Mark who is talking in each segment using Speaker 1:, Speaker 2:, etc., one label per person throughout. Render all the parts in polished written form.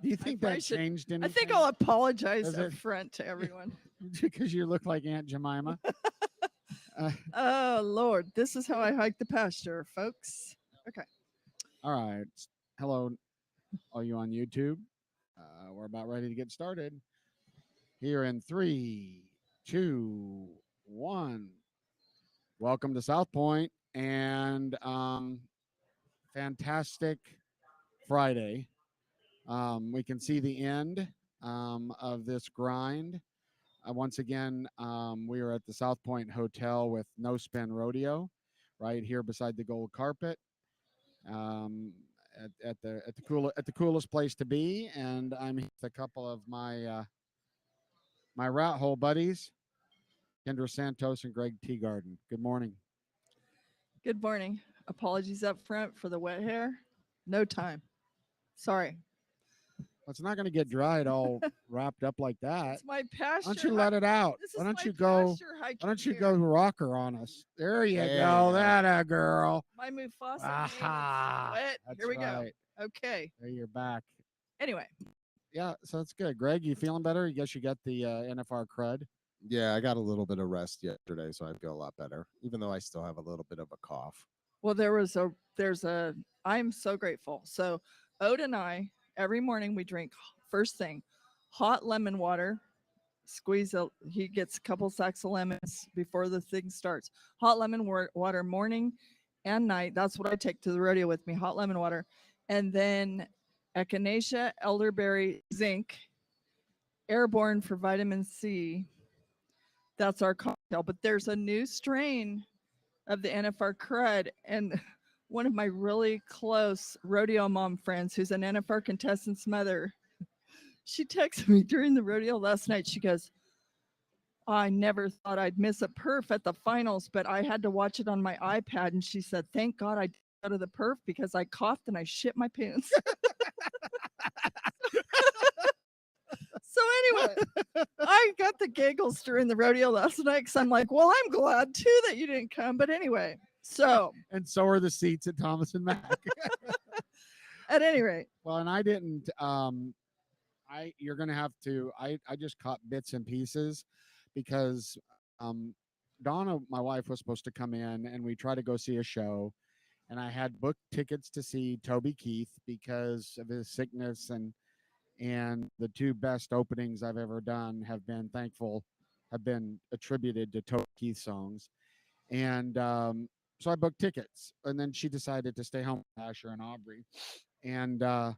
Speaker 1: Do you think that changed anything?
Speaker 2: I think I'll apologize up front to everyone.
Speaker 1: Because you look like Aunt Jemima.
Speaker 2: Oh, Lord. This is how I hike the pasture, folks. Okay.
Speaker 1: All right. Hello, all you on YouTube. We're about ready to get started. Here in 3, 2, 1. Welcome to Southpoint and fantastic Friday. We can see the end of this grind. Once again, we are at the Southpoint Hotel with No Spin Rodeo, right here beside the gold carpet. At the coolest place to be, and I'm here with a couple of my my rat hole buddies, Kendra Santos and Greg Teagarden. Good morning.
Speaker 2: Good morning. Apologies up front for the wet hair. No time. Sorry.
Speaker 1: Well, it's not going to get dried all wrapped up like that.
Speaker 2: It's my pasture.
Speaker 1: Why don't you let it out? Why don't you go? Why don't you go rocker on us? There you go. That a girl.
Speaker 2: My Mufasa.
Speaker 1: Aha.
Speaker 2: Wet. Here we go. Okay.
Speaker 1: There you're back.
Speaker 2: Anyway.
Speaker 1: Yeah, so that's good. Greg, you feeling better? I guess you got the NFR crud.
Speaker 3: Yeah, I got a little bit of rest yesterday, so I feel a lot better, even though I still have a little bit of a cough.
Speaker 2: Well, I'm so grateful. So Ode and I, every morning we drink first thing, hot lemon water. He gets a couple sacks of lemons before the thing starts. Hot lemon water morning and night. That's what I take to the rodeo with me, hot lemon water. And then echinacea, elderberry, zinc, airborne for vitamin C. That's our cocktail. But there's a new strain of the NFR crud, and one of my really close rodeo mom friends, who's an NFR contestant's mother, she texted me during the rodeo last night. She goes, I never thought I'd miss a perf at the finals, but I had to watch it on my iPad. And she said, thank God I didn't go to the perf because I coughed and I shit my pants. So anyway, I got the giggles during the rodeo last night because I'm like, well, I'm glad too that you didn't come. But anyway, so.
Speaker 1: And so are the seats at Thomas and Mack.
Speaker 2: At any rate.
Speaker 1: Well, and I didn't, you're going to have to, I just caught bits and pieces because Donna, my wife, was supposed to come in and we tried to go see a show. And I had booked tickets to see Toby Keith because of his sickness, and the two best openings I've ever done have been attributed to Toby Keith songs. And so I booked tickets, and then she decided to stay home with Asher and Aubrey. And so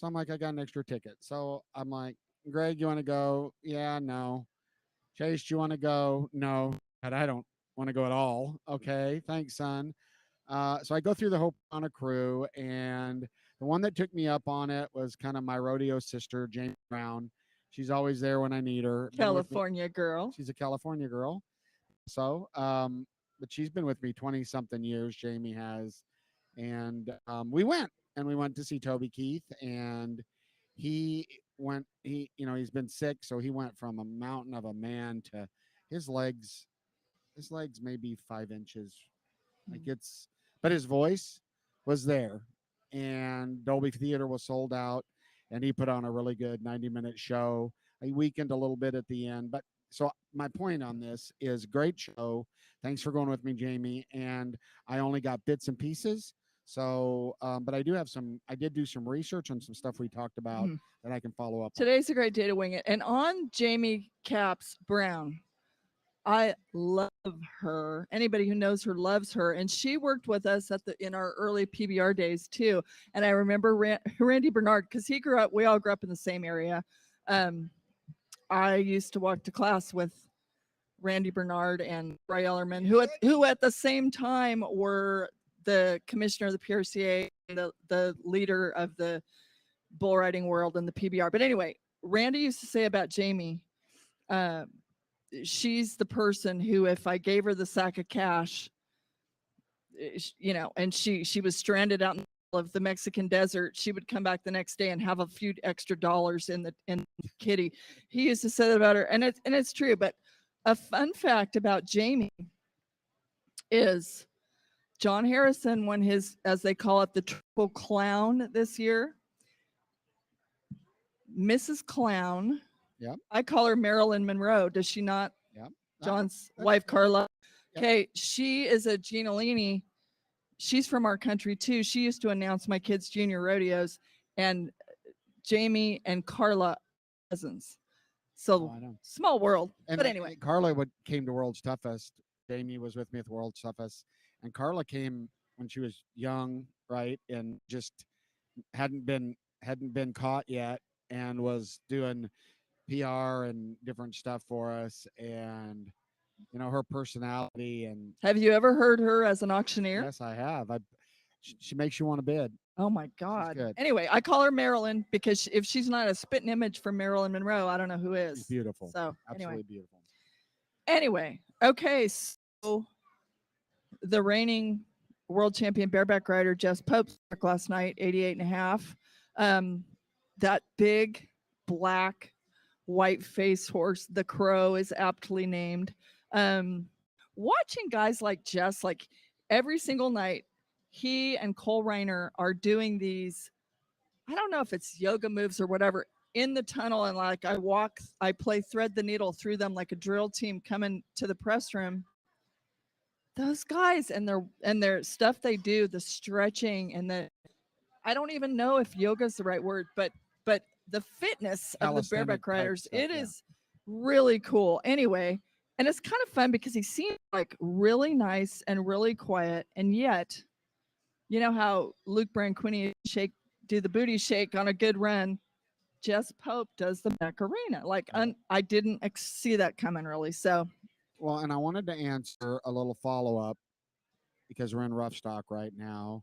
Speaker 1: I'm like, I got an extra ticket. So I'm like, Greg, you want to go? Yeah, no. Chase, do you want to go? No, but I don't want to go at all. Okay, thanks, son. So I go through the whole on a crew, and the one that took me up on it was kind of my rodeo sister, Jamie Brown. She's always there when I need her.
Speaker 2: California girl.
Speaker 1: She's a California girl. So, but she's been with me 20-something years, Jamie has. And we went to see Toby Keith, and he's been sick. So he went from a mountain of a man to his legs maybe 5 inches. But his voice was there, and Dolby Theater was sold out, and he put on a really good 90-minute show. He weakened a little bit at the end, but so my point on this is great show. Thanks for going with me, Jamie. And I only got bits and pieces. So, but I did do some research on some stuff we talked about that I can follow up.
Speaker 2: Today's a great day to wing it. And on Jamie Capps Brown, I love her. Anybody who knows her loves her. And she worked with us in our early PBR days too. And I remember Randy Bernard, because we all grew up in the same area. I used to walk to class with Randy Bernard and Ray Ellerman, who at the same time were the commissioner of the PRCA, and the leader of the bull riding world and the PBR. But anyway, Randy used to say about Jamie, she's the person who, if I gave her the sack of cash, and she was stranded out in the middle of the Mexican desert, she would come back the next day and have a few extra dollars in the kitty. He used to say that about her, and it's true. But a fun fact about Jamie is John Harrison won his, as they call it, the Triple Clown this year. Mrs. Clown.
Speaker 1: Yep.
Speaker 2: I call her Marilyn Monroe. Does she not?
Speaker 1: Yep.
Speaker 2: John's
Speaker 1: That's
Speaker 2: wife,
Speaker 1: good.
Speaker 2: Carla.
Speaker 1: Yep.
Speaker 2: Okay. She is a Ginolini. She's from our country too. She used to announce my kids' junior rodeos, and Jamie and Carla cousins. So
Speaker 1: I know.
Speaker 2: small world.
Speaker 1: And
Speaker 2: But anyway,
Speaker 1: Carla came to World's Toughest. Jamie was with me at World's Toughest, and Carla came when she was young, right, and just hadn't been caught yet, and was doing PR and different stuff for us, and her personality, and
Speaker 2: have you ever heard her as an auctioneer?
Speaker 1: yes, I have. She makes you want to bid.
Speaker 2: Oh my God.
Speaker 1: good.
Speaker 2: Anyway, I call her Marilyn because if she's not a spitting image from Marilyn Monroe, I don't know who is.
Speaker 1: She's beautiful.
Speaker 2: So
Speaker 1: Absolutely
Speaker 2: anyway.
Speaker 1: beautiful.
Speaker 2: Anyway, okay. So the reigning world champion bareback rider Jess Pope last night, 88 and a half. That big black white face horse, the Crow, is aptly named. Watching guys like Jess, like every single night, he and Cole Reiner are doing these, I don't know if it's yoga moves or whatever, in the tunnel. And like I play thread the needle through them like a drill team coming to the press room. Those guys and their stuff they do, the stretching and I don't even know if yoga is the right word, but the fitness of the bareback riders, stuff, it is really cool. Anyway, and it's kind of fun because he seems like really nice and really quiet, and yet, you know how Luke Branquini do the booty shake on a good run. Jess Pope does the Macarena. Like I didn't see that coming really. So,
Speaker 1: well, and I wanted to answer a little follow up because we're in rough stock right now.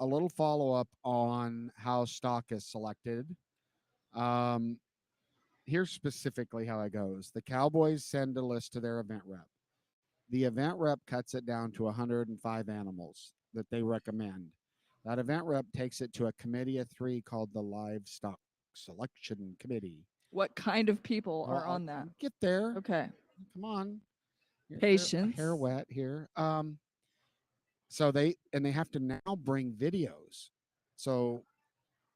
Speaker 1: A little follow up on how stock is selected. Here's specifically how it goes. The Cowboys send a list to their event rep. The event rep cuts it down to 105 animals that they recommend. That event rep takes it to a committee of 3 called the Livestock Selection Committee.
Speaker 2: what kind of people are on that?
Speaker 1: Get there.
Speaker 2: Okay.
Speaker 1: Come on.
Speaker 2: Patience.
Speaker 1: Hair wet here. So they have to now bring videos. So,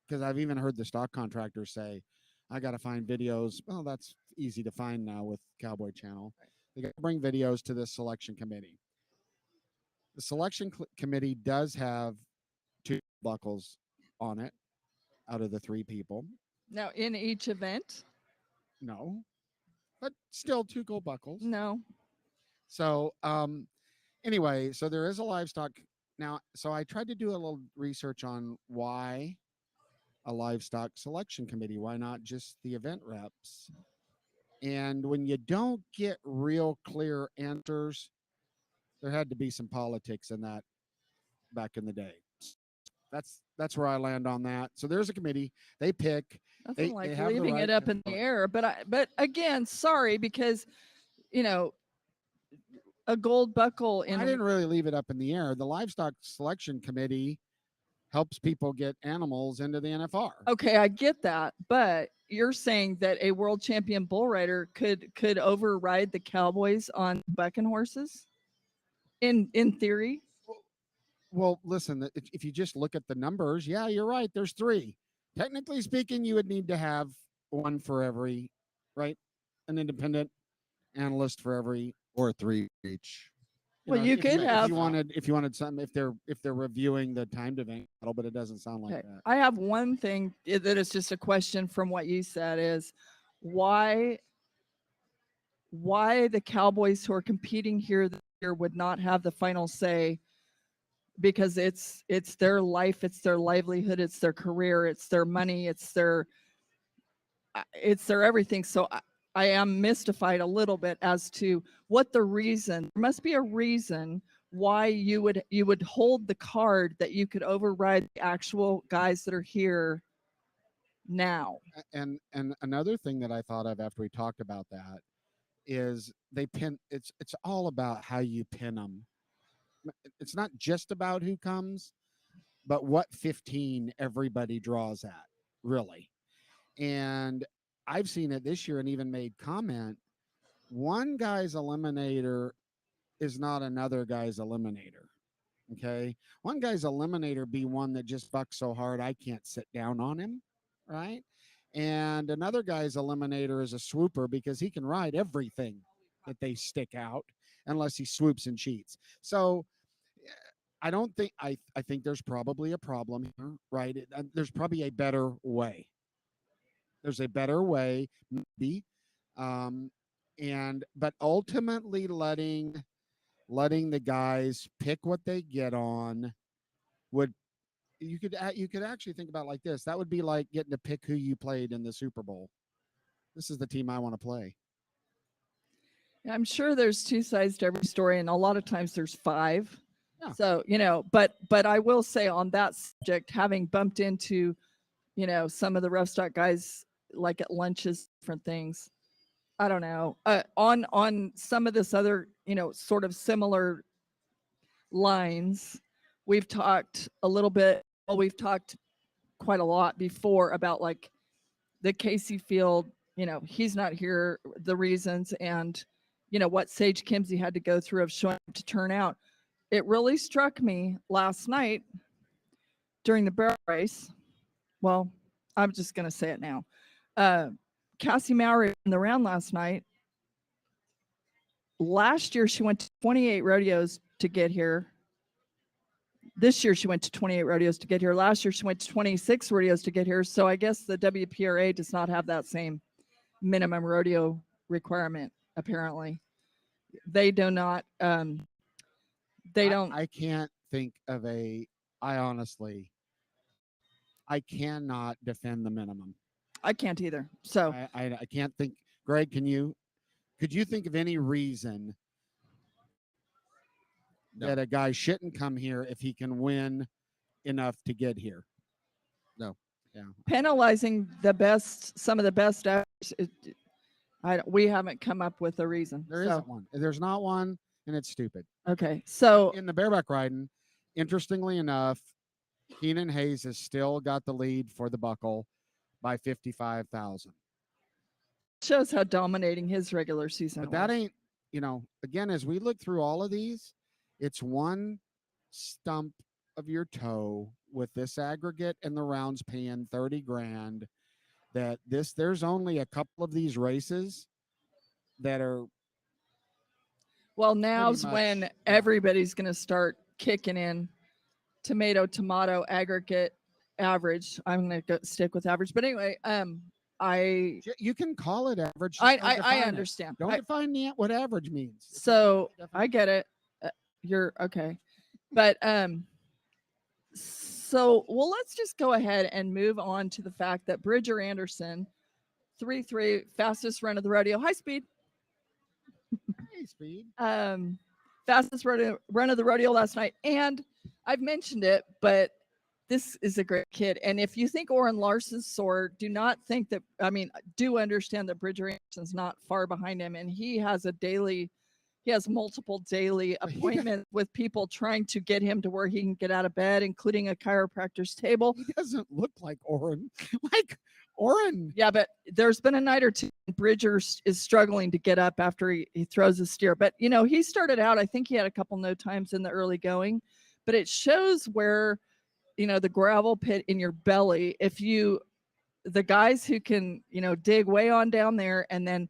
Speaker 1: because I've even heard the stock contractors say, I got to find videos. Well, that's easy to find now with Cowboy Channel. They got to bring videos to this selection committee. The selection committee does have 2 buckles on it out of the 3 people.
Speaker 2: Now, in each event?
Speaker 1: No, but still 2 gold buckles.
Speaker 2: No.
Speaker 1: So, anyway, so there is a livestock now. So I tried to do a little research on why a livestock selection committee. Why not just the event reps? And when you don't get real clear answers, there had to be some politics in that back in the day. That's where I land on that. So there's a committee. They pick.
Speaker 2: Nothing like leaving it up in the air. But again, sorry, because a gold buckle in
Speaker 1: I didn't really leave it up in the air. The livestock selection committee helps people get animals into the NFR.
Speaker 2: Okay, I get that, but you're saying that a world champion bull rider could override the Cowboys on bucking horses? In theory?
Speaker 1: Well, listen, if you just look at the numbers, yeah, you're right. There's 3. Technically speaking, you would need to have 1 for every, right? An independent analyst for every,
Speaker 3: or 3 each.
Speaker 2: You could have
Speaker 1: if you wanted something, if they're reviewing the timed event, but it doesn't sound like that.
Speaker 2: I have one thing that is just a question from what you said is why the Cowboys who are competing here this year would not have the final say, because it's their life, it's their livelihood, it's their career, it's their money, it's their everything. So I am mystified a little bit as to what the reason. There must be a reason why you would hold the card that you could override the actual guys that are here now.
Speaker 1: And another thing that I thought of after we talked about that is they pin. It's all about how you pin them. It's not just about who comes, but what 15 everybody draws at, really. And I've seen it this year and even made comment. One guy's eliminator is not another guy's eliminator. Okay. One guy's eliminator be one that just bucks so hard I can't sit down on him. right? And another guy's eliminator is a swooper because he can ride everything that they stick out unless he swoops and cheats. So I don't think I think there's probably a problem here, right? There's probably a better way. There's a better way, maybe, um, and but ultimately letting the guys pick what they get on would you could actually think about it like this. That would be like getting to pick who you played in the Super Bowl. This is the team I want to play.
Speaker 2: I'm sure there's two sides to every story, and a lot of times there's five.
Speaker 1: Yeah.
Speaker 2: So, but I will say on that subject, having bumped into, some of the rough stock guys like at lunches, different things. I don't know. On some of this other, sort of similar lines, we've talked a little bit. Well, we've talked quite a lot before about like the Casey Field, he's not here, the reasons, and what Sage Kimsey had to go through of showing up to turn out. It really struck me last night during the barrel race. Well, I'm just going to say it now. Cassie Mowry in the round last night. Last year, she went to 28 rodeos to get here. This year, she went to 28 rodeos to get here. Last year, she went to 26 rodeos to get here. So I guess the WPRA does not have that same minimum rodeo requirement, apparently. They do not. They don't.
Speaker 1: I can't think of I honestly, I cannot defend the minimum.
Speaker 2: I can't either. So
Speaker 1: I can't think. Greg, could you think of any reason
Speaker 3: No.
Speaker 1: that a guy shouldn't come here if he can win enough to get here?
Speaker 3: No.
Speaker 1: Yeah.
Speaker 2: Penalizing some of the best actors, we haven't come up with a reason.
Speaker 1: There isn't one. There's not one, and it's stupid.
Speaker 2: Okay. So
Speaker 1: in the bareback riding, interestingly enough, Keenan Hayes has still got the lead for the buckle by 55,000.
Speaker 2: Shows how dominating his regular season
Speaker 1: But
Speaker 2: was.
Speaker 1: that ain't, again, as we look through all of these, it's one stump of your toe with this aggregate and the rounds paying 30 grand. There's only a couple of these races that are.
Speaker 2: Well, now's when everybody's going to start kicking in tomato aggregate average. I'm going to stick with average. But anyway,
Speaker 1: you can call it average.
Speaker 2: I understand.
Speaker 1: Don't define what average means.
Speaker 2: So I get it. You're okay. But so let's just go ahead and move on to the fact that Bridger Anderson, 3-3, fastest run of the rodeo, high speed.
Speaker 1: High speed.
Speaker 2: Fastest run of the rodeo last night. And I've mentioned it, but this is a great kid. And if you think Orrin Larson's sore, do not think that, do understand that Bridger Anderson's not far behind him. And he has multiple daily appointments with people trying to get him to where he can get out of bed, including a chiropractor's table.
Speaker 1: He doesn't look like Orrin. Like Orrin.
Speaker 2: Yeah, but there's been a night or two. Bridger is struggling to get up after he throws a steer. But, he started out, I think he had a couple no times in the early going. But it shows where, the gravel pit in your belly, the guys who can, dig way on down there, and then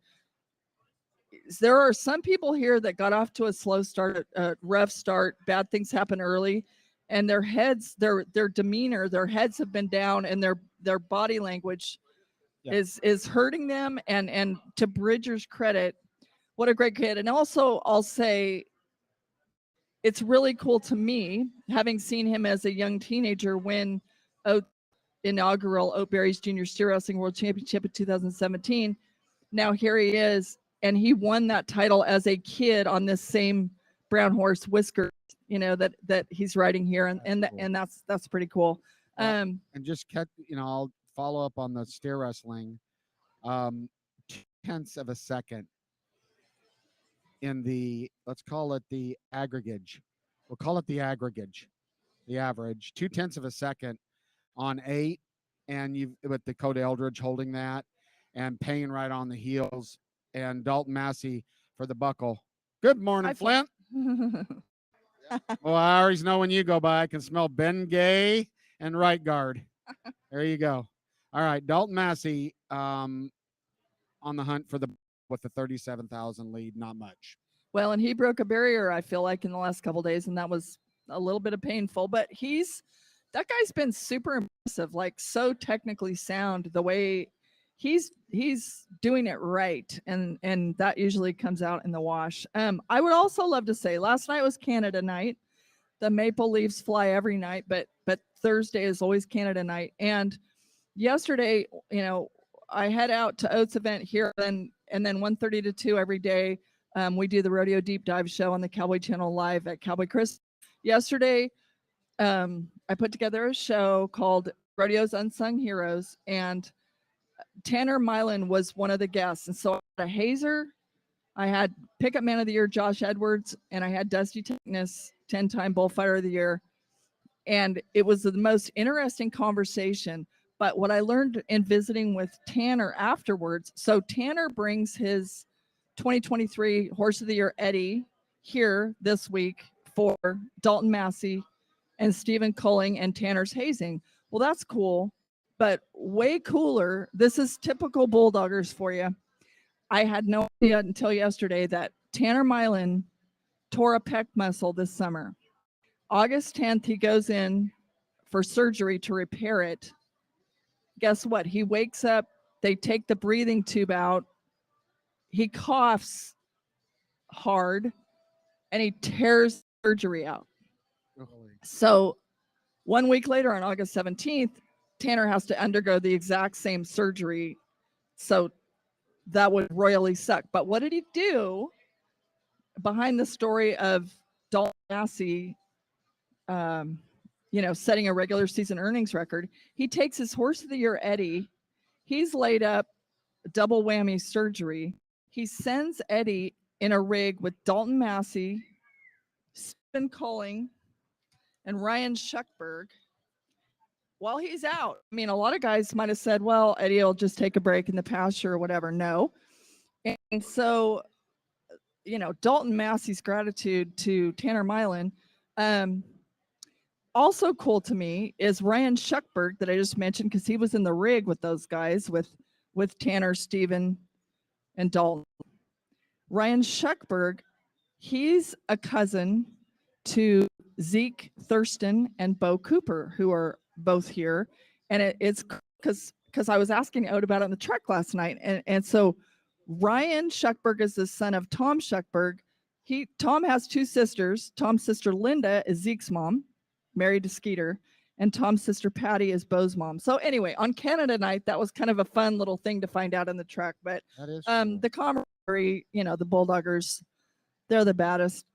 Speaker 2: there are some people here that got off to a slow start, a rough start, bad things happen early, and their heads, their demeanor, their heads have been down, and their body language is hurting them. And to Bridger's credit, what a great kid. And also I'll say it's really cool to me, having seen him as a young teenager win inaugural Oatberries Junior Steer Wrestling World Championship in 2017. Now here he is, and he won that title as a kid on this same brown horse, Whisker, that he's riding here, and that's pretty cool.
Speaker 1: And just I'll follow up on the steer wrestling. 0.2 of a second in let's call it the aggregate. We'll call it the aggregate, the average. 0.2 of a second on 8, and with Dakota Eldridge holding that, and Payne right on the heels, and Dalton Massey for the buckle. Good morning, Flint. Well, I always know when you go by, I can smell Ben Gay and right guard. There you go. All right, Dalton Massey on the hunt for the with the 37,000 lead. Not much.
Speaker 2: Well, and he broke a barrier, I feel like, in the last couple of days, and that was a little bit of painful. But that guy's been super impressive, like so technically sound. The way he's doing it right, and that usually comes out in the wash. I would also love to say last night was Canada night. The Maple Leafs fly every night, but Thursday is always Canada night. And yesterday, I head out to Oates event here, and then 1:30 to 2 every day. We do the Rodeo Deep Dive show on the Cowboy Channel live at Cowboy Chris. Yesterday, I put together a show called Rodeo's Unsung Heroes, and Tanner Milan was one of the guests. And so I had a Hazer, I had Pickup Man of the Year Josh Edwards, and I had Dusty Tignes, 10-time Bullfighter of the Year. And it was the most interesting conversation. But what I learned in visiting with Tanner afterwards, so Tanner brings his 2023 Horse of the Year Eddie here this week for Dalton Massey and Stephen Culling and Tanner's hazing. Well, that's cool, but way cooler. This is typical Bulldoggers for you. I had no idea until yesterday that Tanner Milan tore a pec muscle this summer. August 10th, he goes in for surgery to repair it. Guess what? He wakes up, they take the breathing tube out, he coughs hard, and he tears surgery out. So 1 week later, on August 17th, Tanner has to undergo the exact same surgery. So that would royally suck. But what did he do behind the story of Dalton Massey, setting a regular season earnings record? He takes his Horse of the Year Eddie. He's laid up double whammy surgery. He sends Eddie in a rig with Dalton Massey, Stephen Culling, and Ryan Schuckberg while he's out. I mean, a lot of guys might have said, well, Eddie will just take a break in the pasture or whatever. No. And so, Dalton Massey's gratitude to Tanner Milan. Also cool to me is Ryan Schuckberg that I just mentioned, because he was in the rig with those guys, with Tanner, Steven, and Dalton. Ryan Schuckberg, he's a cousin to Zeke Thurston and Bo Cooper, who are both here. And it's because I was asking Ode about it on the truck last night. And so Ryan Schuckberg is the son of Tom Schuckberg. Tom has two sisters. Tom's sister Linda is Zeke's mom, married to Skeeter, and Tom's sister Patty is Bo's mom. So anyway, on Canada night, that was kind of a fun little thing to find out in the truck. But
Speaker 1: that is cool.
Speaker 2: The camaraderie, the Bulldoggers, they're the baddest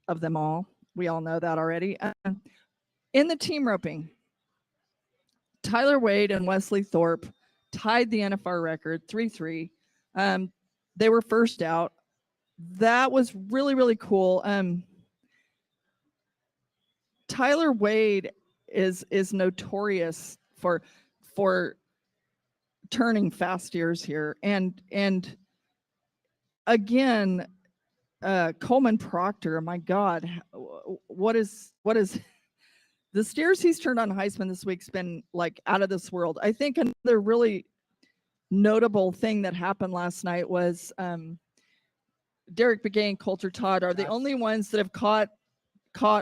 Speaker 2: of them all. We all know that already. In the team roping, Tyler Wade and Wesley Thorpe tied the NFR record 3-3. They were first out. That was really, really cool. Tyler Wade is notorious for turning fast steers here. And again, Coleman Proctor, my God, what is the steers he's turned on Heisman this week's been like out of this world. I think another really notable thing that happened last night was Derek Begay and Coulter Todd are the only ones that have caught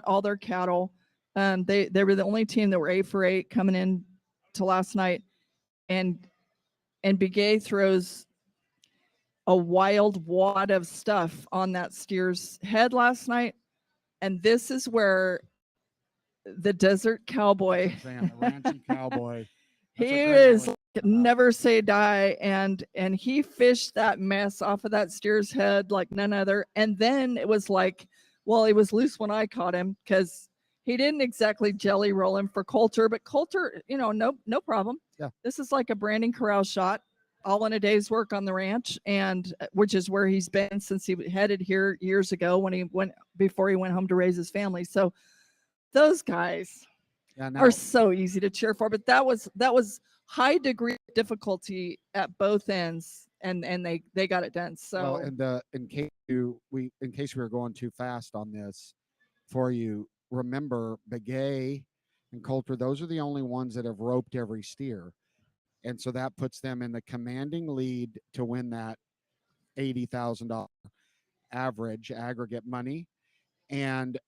Speaker 2: all their cattle. They were the only team that were 8 for 8 coming in to last night, and Begay throws a wild wad of stuff on that steer's head last night, and this is where the desert cowboy,
Speaker 1: the ranching cowboy,
Speaker 2: he is never say die, and he fished that mess off of that steer's head like none other. And then it was like, well, he was loose when I caught him, because he didn't exactly jelly roll him for Coulter, but Coulter, no problem.
Speaker 1: Yeah.
Speaker 2: This is like a Brandon Corral shot, all in a day's work on the ranch, and which is where he's been since he headed here years ago before he went home to raise his family. So those guys are so easy to cheer for, but that was high degree of difficulty at both ends, and they got it done. So
Speaker 1: in case we were going too fast on this for you, remember Begay and Coulter, those are the only ones that have roped every steer. And so that puts them in the commanding lead to win that $80,000 average aggregate money. And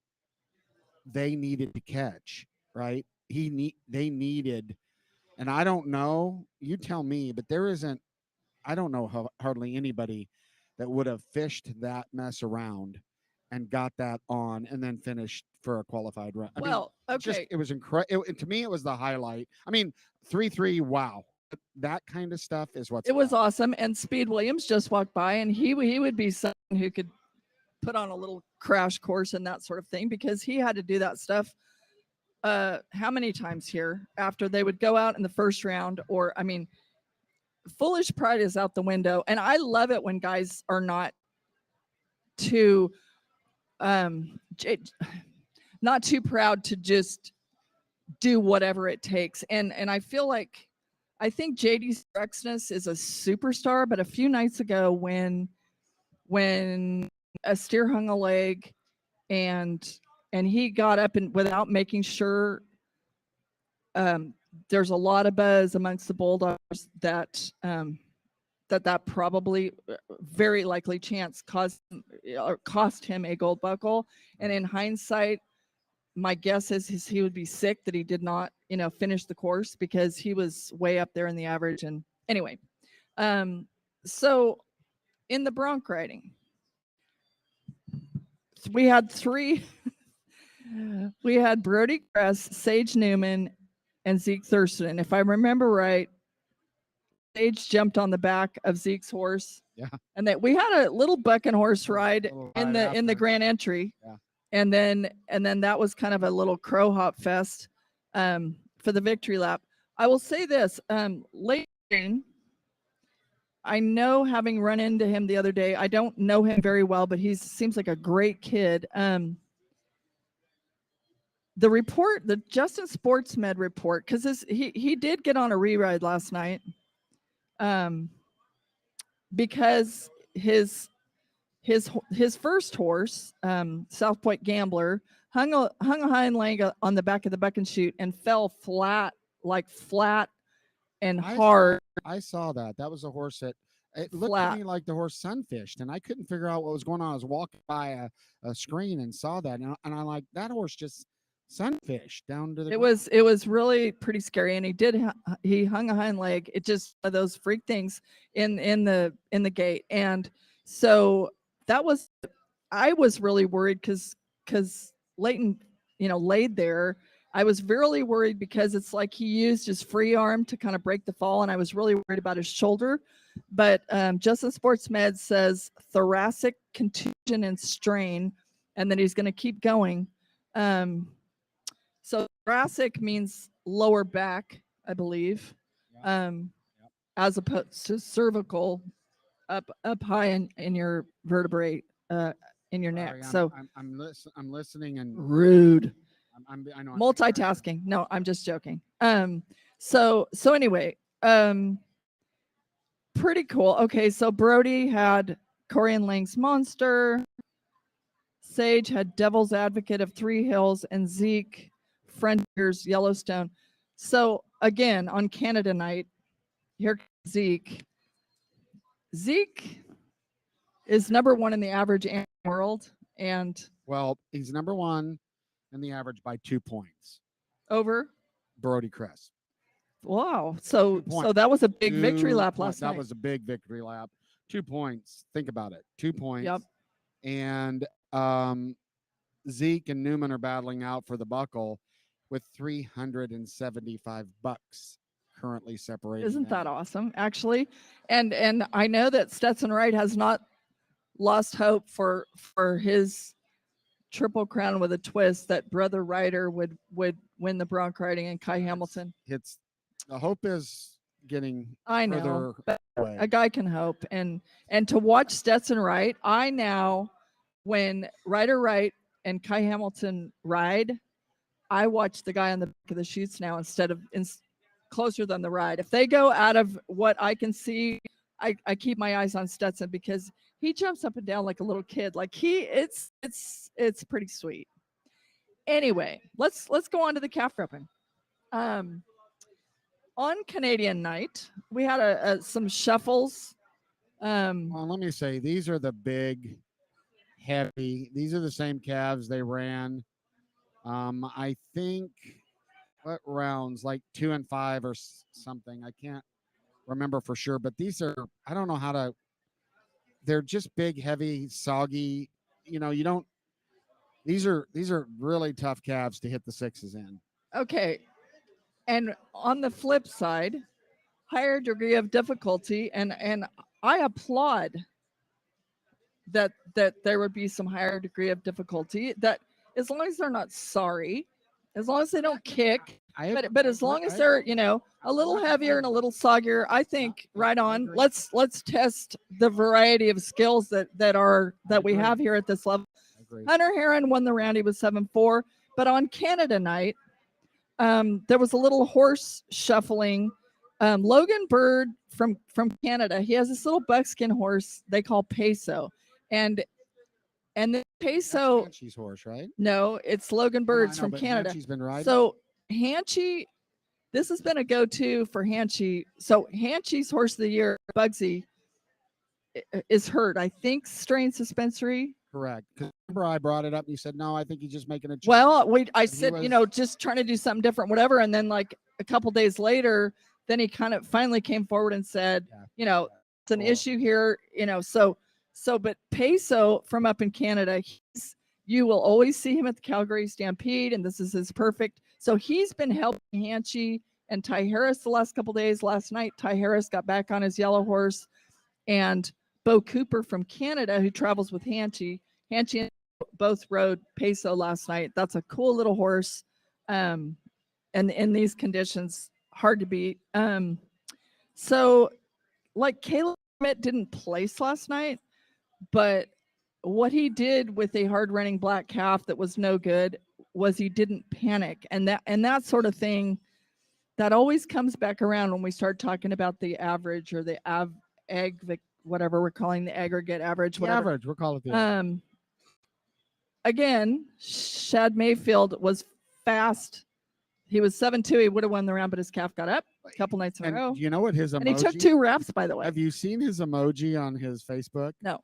Speaker 1: they needed to catch, right? They needed, and I don't know, you tell me, but there isn't, I don't know hardly anybody that would have fished that mess around and got that on and then finished for a qualified run. I mean,
Speaker 2: Well, okay.
Speaker 1: it was incredible. To me, it was the highlight. I mean, 3-3, wow. That kind of stuff is what's
Speaker 2: It was
Speaker 1: fun.
Speaker 2: awesome. And Speed Williams just walked by, and he would be someone who could put on a little crash course and that sort of thing, because he had to do that stuff how many times here after they would go out in the first round. Or, I mean, foolish pride is out the window. And I love it when guys are not too not too proud to just do whatever it takes. And I feel like, I think JD Rexness is a superstar, but a few nights ago when a steer hung a leg and he got up and without making sure, there's a lot of buzz amongst the Bulldogs that that probably very likely chance cost him a gold buckle. And in hindsight, my guess is he would be sick that he did not, finish the course, because he was way up there in the average. And anyway, so in the bronc riding, we had three. We had Brody Kress, Sage Newman, and Zeke Thurston. And if I remember right, Sage jumped on the back of Zeke's horse.
Speaker 1: Yeah.
Speaker 2: And that we had a little bucking horse ride in the
Speaker 1: after.
Speaker 2: grand entry.
Speaker 1: Yeah.
Speaker 2: And then that was kind of a little crow hop fest for the victory lap. I will say this, late Jane, I know, having run into him the other day, I don't know him very well, but he seems like a great kid. The report, the Justin Sportsmed report, because he did get on a re-ride last night, because his first horse, Southpoint Gambler, hung a hind leg on the back of the buck and shoot and fell flat and hard.
Speaker 1: I saw that. That was a horse that it looked
Speaker 2: Flat.
Speaker 1: to me like the horse sunfished, and I couldn't figure out what was going on. I was walking by a screen and saw that, and I'm like, that horse just sunfished down to the.
Speaker 2: It was really pretty scary, and he hung a hind leg. It just those freak things in the gate, and so that was, I was really worried because Leighton, laid there. I was really worried because it's like he used his free arm to kind of break the fall, and I was really worried about his shoulder. But Justin Sportsmed says thoracic contusion and strain, and that he's going to keep going. So thoracic means lower back, I believe, as opposed to cervical, up high in your vertebrae, in your neck. So
Speaker 1: I'm listening and
Speaker 2: rude.
Speaker 1: I know.
Speaker 2: Multitasking. No, I'm just joking. So anyway, pretty cool. Okay, so Brody had Corian Lang's Monster. Sage had Devil's Advocate of Three Hills, and Zeke Frontier's Yellowstone. So again, on Canada night, here comes Zeke. Zeke is number one in the average in the world, and
Speaker 1: well, he's number one in the average by 2 points
Speaker 2: over
Speaker 1: Brody Kress.
Speaker 2: Wow. So that was a big victory lap last night.
Speaker 1: That was a big victory lap. 2 points. Think about it. 2 points.
Speaker 2: Yep.
Speaker 1: And Zeke and Newman are battling out for the buckle with $375 currently separated.
Speaker 2: Isn't that awesome, actually? And I know that Stetson Wright has not lost hope for his Triple Crown with a twist, that Brother Ryder would win the bronc riding, and Kai Hamilton.
Speaker 1: The hope is getting.
Speaker 2: I know, but a guy can hope, and to watch Stetson Wright, I now, when Ryder Wright and Kai Hamilton ride, I watch the guy on the back of the chutes now instead of closer than the ride. If they go out of what I can see, I keep my eyes on Stetson, because he jumps up and down like a little kid. Like it's pretty sweet. Anyway, let's go on to the calf roping. on Canadian night, we had some shuffles.
Speaker 1: Well, let me say, these are the big, heavy. These are the same calves they ran. I think what rounds, like 2 and 5 or something. I can't remember for sure, but these are, I don't know how to. They're just big, heavy, soggy. You don't. These are really tough calves to hit the 6s in.
Speaker 2: Okay. And on the flip side, higher degree of difficulty, and I applaud that there would be some higher degree of difficulty, that as long as they're not sorry, as long as they don't kick, but as long as they're a little heavier and a little soggier, I think right on. Let's test the variety of skills that we have here at this level. Hunter Heron won the round. He was 7-4, but on Canada night, there was a little horse shuffling. Logan Bird from Canada, he has this little buckskin horse they call Peso, and the Peso.
Speaker 1: That's Hanchy's horse, right?
Speaker 2: No, it's Logan Bird's from Canada.
Speaker 1: Hanchy's been riding.
Speaker 2: So Hanchy, this has been a go-to for Hanchy. So Hanchy's horse of the year, Bugsy, is hurt. I think strain suspensory.
Speaker 1: Correct. Because remember, I brought it up and you said, no, I think he's just making a change.
Speaker 2: Well, I said, just trying to do something different, whatever. And then like a couple days later, then he kind of finally came forward and said, it's an issue here, but Peso from up in Canada, you will always see him at the Calgary Stampede, and this is his perfect. So he's been helping Hanchy and Ty Harris the last couple days. Last night, Ty Harris got back on his yellow horse, and Bo Cooper from Canada, who travels with Hanchy and both rode Peso last night. That's a cool little horse. And in these conditions, hard to beat. So like Caleb didn't place last night, but what he did with a hard running black calf that was no good was he didn't panic. And that sort of thing, that always comes back around when we start talking about the average or the whatever we're calling the aggregate average.
Speaker 1: The
Speaker 2: whatever.
Speaker 1: average, we'll call it the average.
Speaker 2: Again, Shad Mayfield was fast. He was 7-2. He would have won the round, but his calf got up a couple nights in a row.
Speaker 1: Do you know what his emoji?
Speaker 2: And he took 2 reps, by the way.
Speaker 1: Have you seen his emoji on his Facebook?
Speaker 2: No.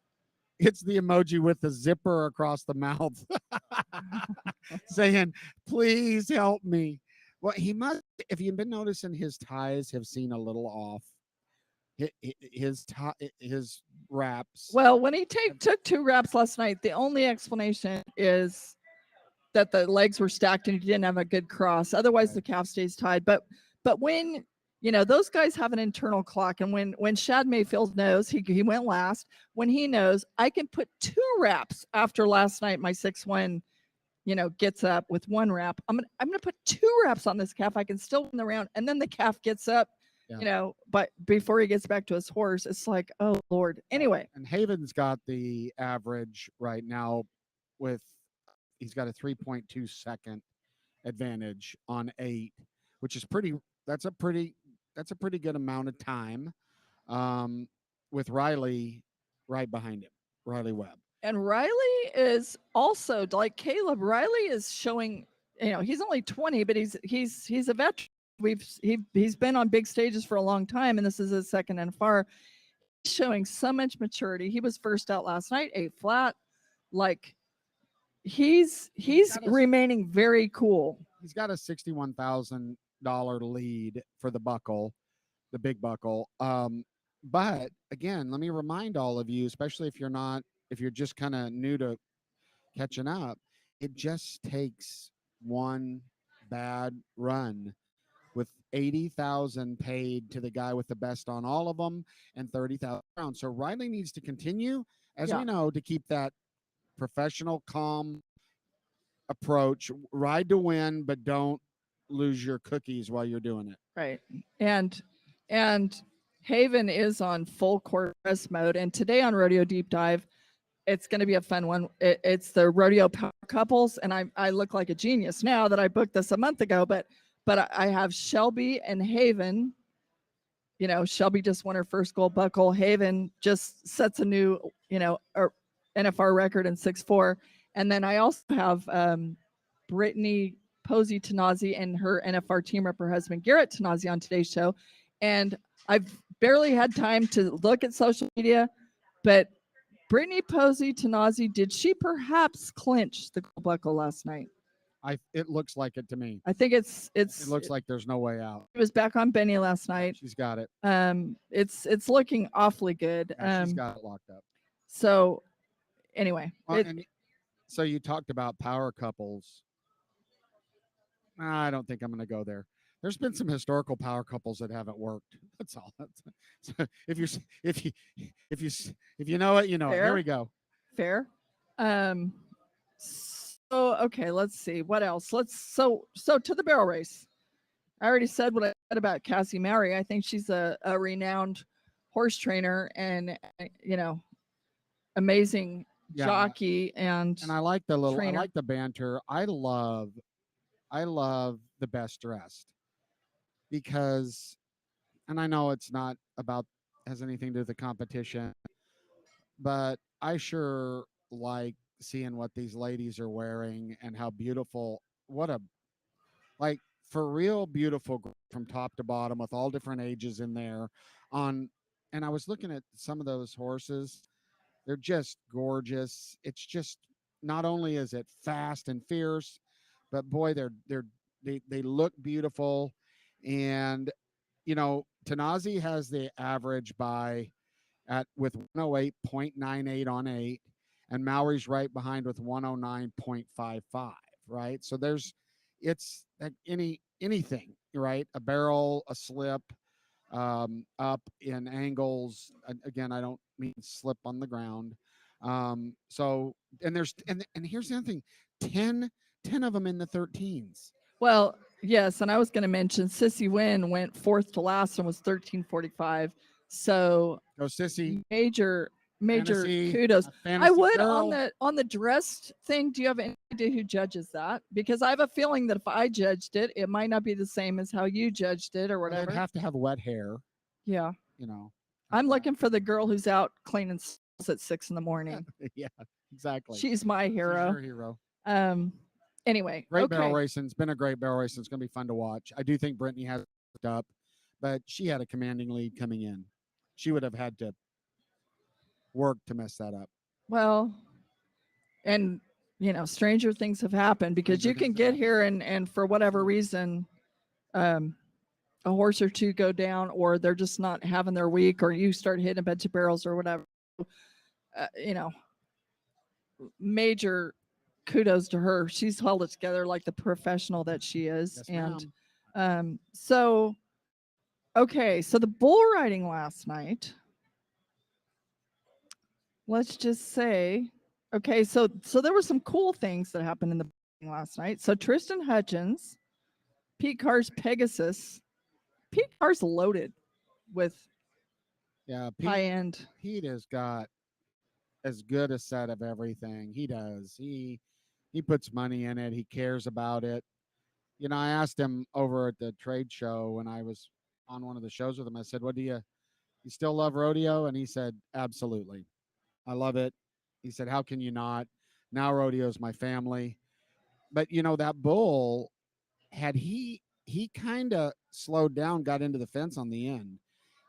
Speaker 1: It's the emoji with the zipper across the mouth saying, please help me. Well, he must, if you've been noticing, his ties have seen a little off. His wraps.
Speaker 2: Well, when he took 2 wraps last night, the only explanation is that the legs were stacked and he didn't have a good cross. Otherwise, the calf stays tied. But when those guys have an internal clock, and when Shad Mayfield knows, he went last. When he knows I can put 2 wraps after last night, my 6-1, gets up with 1 wrap. I'm gonna put 2 wraps on this calf. I can still win the round, and then the calf gets up. Yeah. But before he gets back to his horse, it's like, oh Lord. Anyway.
Speaker 1: And Haven's got the average right now he's got a 3.2 second advantage on 8, which is that's a pretty good amount of time. With Riley right behind him, Riley Webb.
Speaker 2: And Riley is also like Caleb. Riley is showing, he's only 20, but he's a veteran. He's been on big stages for a long time, and this is his second NFR. He's showing so much maturity. He was first out last night, 8 flat. Like he's remaining very cool.
Speaker 1: He's got a $61,000 lead for the buckle, the big buckle. But again, let me remind all of you, especially if you're just kind of new to catching up, it just takes one bad run with 80,000 paid to the guy with the best on all of them and 30,000 rounds. So Riley needs to continue, as we know, to keep that professional, calm approach, ride to win, but don't lose your cookies while you're doing it.
Speaker 2: Right. And Haven is on full court press mode. And today on Rodeo Deep Dive, it's going to be a fun one. It's the Rodeo Power Couples. And I look like a genius now that I booked this a month ago, but I have Shelby and Haven. Shelby just won her first gold buckle. Haven just sets a new, NFR record in 6'4". And then I also have Brittany Posey Tanazi and her NFR team rep, her husband Garrett Tanazi, on today's show. And I've barely had time to look at social media, but Brittany Posey Tanazi, did she perhaps clinch the gold buckle last night?
Speaker 1: It looks like it to me.
Speaker 2: I think
Speaker 1: It looks like there's no way out.
Speaker 2: it was back on Benny last night.
Speaker 1: She's got it.
Speaker 2: It's looking awfully good.
Speaker 1: Yeah, she's got it locked up.
Speaker 2: So anyway,
Speaker 1: Well, so you talked about power couples. I don't think I'm going to go there. There's been some historical power couples that haven't worked. That's all. So if you know it, you know it. Here we go.
Speaker 2: Fair. So okay, let's see what else. So to the barrel race. I already said what I said about Cassie Mowry. I think she's a renowned horse trainer and amazing jockey and
Speaker 1: I like the little
Speaker 2: trainer.
Speaker 1: I like the banter. I love the best dressed because, and I know it's not has anything to do with the competition, but I sure like seeing what these ladies are wearing and how beautiful, for real beautiful from top to bottom with all different ages in there and I was looking at some of those horses. They're just gorgeous. It's just, not only is it fast and fierce, but boy, they look beautiful. And Tanazi has the average with 108.98 on 8, and Mowry's right behind with 109.55. Right, so it's like anything, right? A barrel, a slip, up in angles. Again, I don't mean slip on the ground. So, and here's the other thing: 10 of them in the 13s.
Speaker 2: Well, yes, and I was going to mention Sissy Wynn went 4th to last and was 13:45. So,
Speaker 1: Sissy,
Speaker 2: major
Speaker 1: fantasy,
Speaker 2: kudos.
Speaker 1: I
Speaker 2: would
Speaker 1: girl.
Speaker 2: on the dress thing. Do you have any idea who judges that? Because I have a feeling that if I judged it, it might not be the same as how you judged it or whatever.
Speaker 1: They'd have to have wet hair.
Speaker 2: Yeah. I'm looking for the girl who's out cleaning at 6 a.m.
Speaker 1: Yeah, exactly.
Speaker 2: She's my hero.
Speaker 1: She's your hero.
Speaker 2: Anyway,
Speaker 1: great barrel racing. It's been a great barrel racing. It's going to be fun to watch. I do think Brittany has it up, but she had a commanding lead coming in. She would have had to work to mess that up.
Speaker 2: Well, and stranger things have happened because you can get here and for whatever reason, a horse or two go down, or they're just not having their week, or you start hitting a bunch of barrels or whatever. Major kudos to her. She's held it together like the professional that she is.
Speaker 1: Yes,
Speaker 2: and so the bull riding last night, let's just say, so there were some cool things that happened in the last night. So Tristan Hutchins, Pete Carr's Pegasus. Pete Carr's loaded with high end.
Speaker 1: Pete has got as good a set of everything. He does. He puts money in it. He cares about it. I asked him over at the trade show when I was on one of the shows with him. I said, "What do you still love rodeo?" And he said, "Absolutely. I love it." He said, "How can you not? Now rodeo's my family." But that bull, had he kind of slowed down, got into the fence on the end.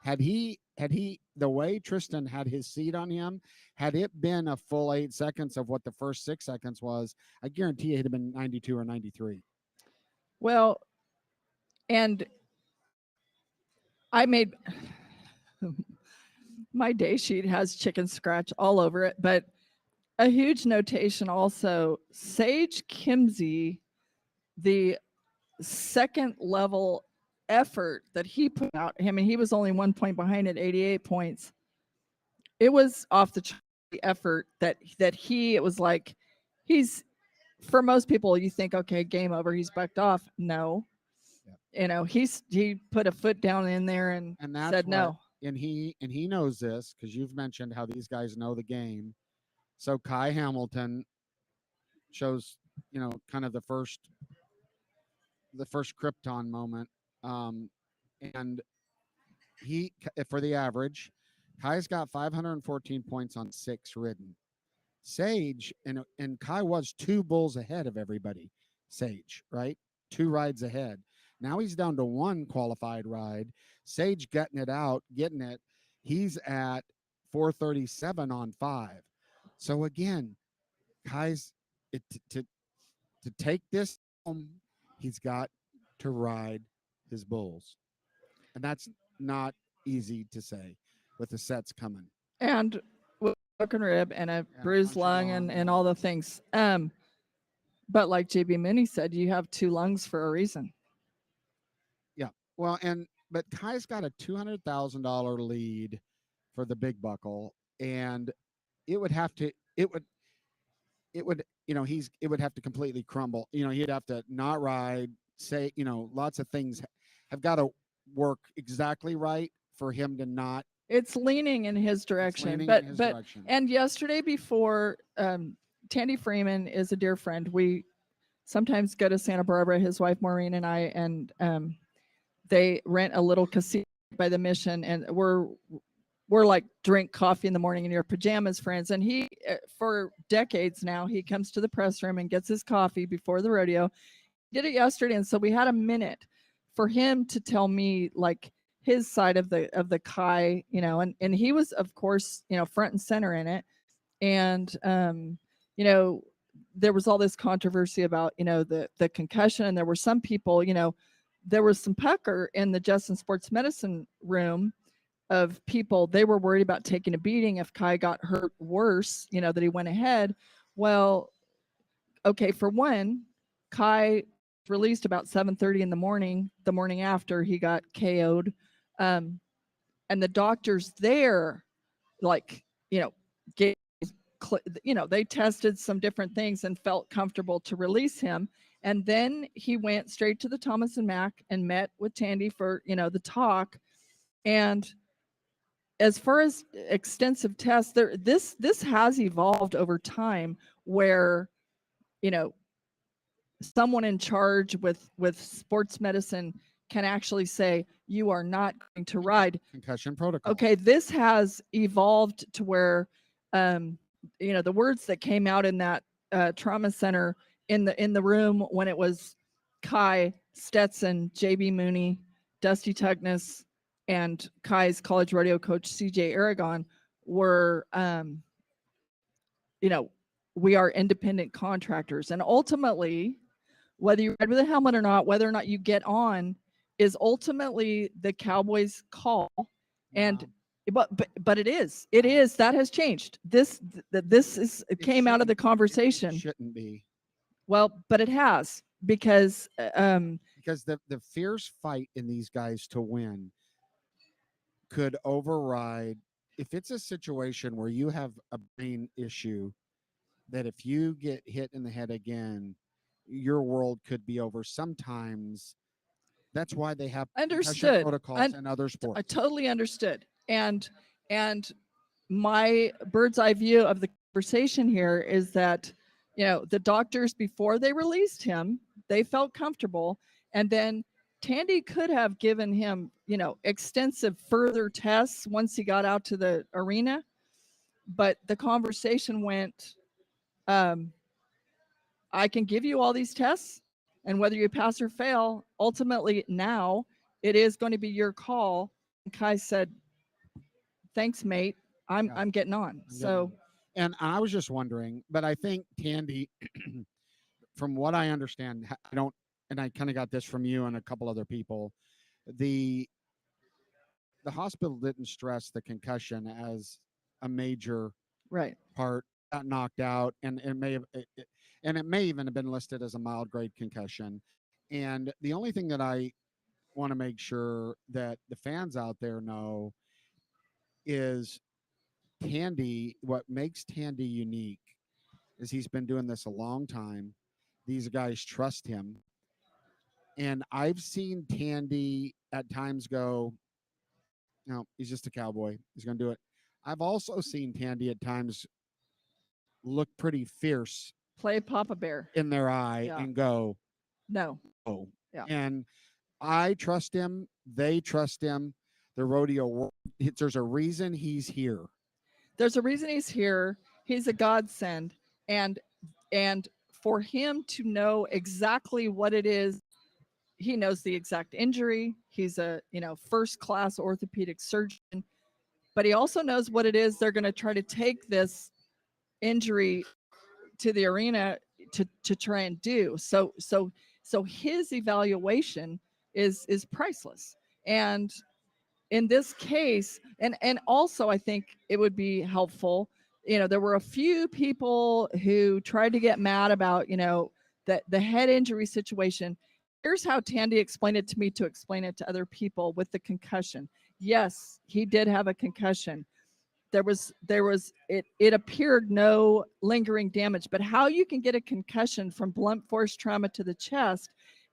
Speaker 1: Had he the way Tristan had his seat on him, had it been a full 8 seconds of what the first 6 seconds was, I guarantee it'd have been 92 or 93.
Speaker 2: Well, and I made my day sheet has chicken scratch all over it, but a huge notation also, Sage Kimsey, the second level effort that he put out. I mean, he was only 1 point behind at 88 points. It was off the effort that it was like, for most people, you think, okay, game over, he's backed off. No. Yep. He put a foot down in there and said no.
Speaker 1: And he knows this because you've mentioned how these guys know the game. So Kai Hamilton shows, kind of the first Krypton moment. And he, for the average, Kai's got 514 points on 6 ridden. Sage and Kai was 2 bulls ahead of everybody. Sage, right? 2 rides ahead. Now he's down to 1 qualified ride. Sage gutting it out, getting it. He's at 4:37 on 5. So again, Kai's to take this home, he's got to ride his bulls. And that's not easy to say with the sets coming.
Speaker 2: And with a broken rib and a bruised
Speaker 1: punctured
Speaker 2: lung
Speaker 1: lung.
Speaker 2: and all the things. But like JB Mooney said, you have 2 lungs for a reason.
Speaker 1: Yeah. Well, but Kai's got a $200,000 lead for the big buckle, and it would have to it would it would have to completely crumble. He'd have to not ride, say, lots of things have got to work exactly right for him to not.
Speaker 2: It's leaning in his direction.
Speaker 1: leaning
Speaker 2: but
Speaker 1: in his
Speaker 2: but
Speaker 1: direction.
Speaker 2: and yesterday before, Tandy Freeman is a dear friend. We sometimes go to Santa Barbara, his wife Maureen and I, and they rent a little casino by the Mission, and we're like drink coffee in the morning in your pajamas friends. And he, for decades now, he comes to the press room and gets his coffee before the rodeo. He did it yesterday, and so we had a minute for him to tell me like his side of the Kai, and he was, of course, front and center in it. And there was all this controversy about the concussion, and there were some people, there was some pucker in the Justin Sports Medicine room of people. They were worried about taking a beating if Kai got hurt worse, that he went ahead. Well, okay, for one, Kai released about 7:30 in the morning after he got KO'd, and the doctors there, like, gave, they tested some different things and felt comfortable to release him. And then he went straight to the Thomas and Mack and met with Tandy for the talk. And as far as extensive tests, this has evolved over time, where someone in charge with sports medicine can actually say, you are not going to ride.
Speaker 1: Concussion protocol.
Speaker 2: Okay, this has evolved to where the words that came out in that trauma center in the room when it was Kai, Stetson, JB Mooney, Dusty Tugness, and Kai's college rodeo coach CJ Aragon were we are independent contractors. And ultimately, whether you ride with a helmet or not, whether or not you get on, is ultimately the Cowboys' call. And but it is that has changed. This came out of the conversation.
Speaker 1: It shouldn't be.
Speaker 2: Well, but it has, because
Speaker 1: the fierce fight in these guys to win could override. If it's a situation where you have a brain issue, that if you get hit in the head again, your world could be over. Sometimes that's why they have
Speaker 2: understood
Speaker 1: protocols in other sports.
Speaker 2: I totally understood. And my bird's eye view of the conversation here is that the doctors, before they released him, they felt comfortable, and then Tandy could have given him extensive further tests once he got out to the arena, but the conversation went, I can give you all these tests, and whether you pass or fail, ultimately now it is going to be your call. And Kai said, thanks, mate. I'm getting on.
Speaker 1: And I was just wondering, but I think Tandy, from what I understand, and I kind of got this from you and a couple other people, the hospital didn't stress the concussion as a major part. Got knocked out, and it may even have been listed as a mild grade concussion. And the only thing that I want to make sure that the fans out there know is Tandy, what makes Tandy unique is he's been doing this a long time. These guys trust him. And I've seen Tandy at times go, no, he's just a cowboy. He's going to do it. I've also seen Tandy at times look pretty fierce,
Speaker 2: play Papa Bear
Speaker 1: in their eye, and go,
Speaker 2: no.
Speaker 1: Oh.
Speaker 2: Yeah.
Speaker 1: And I trust him. They trust him. The rodeo, there's a reason he's here.
Speaker 2: There's a reason he's here. He's a godsend. And for him to know exactly what it is he knows the exact injury. He's a, first class orthopedic surgeon, but he also knows what it is they're going to try to take this injury to the arena to try and do. So his evaluation is priceless. And in this case, and also I think it would be helpful, there were a few people who tried to get mad about, that the head injury situation. Here's how Tandy explained it to me to explain it to other people with the concussion. Yes, he did have a concussion. It appeared no lingering damage, but how you can get a concussion from blunt force trauma to the chest,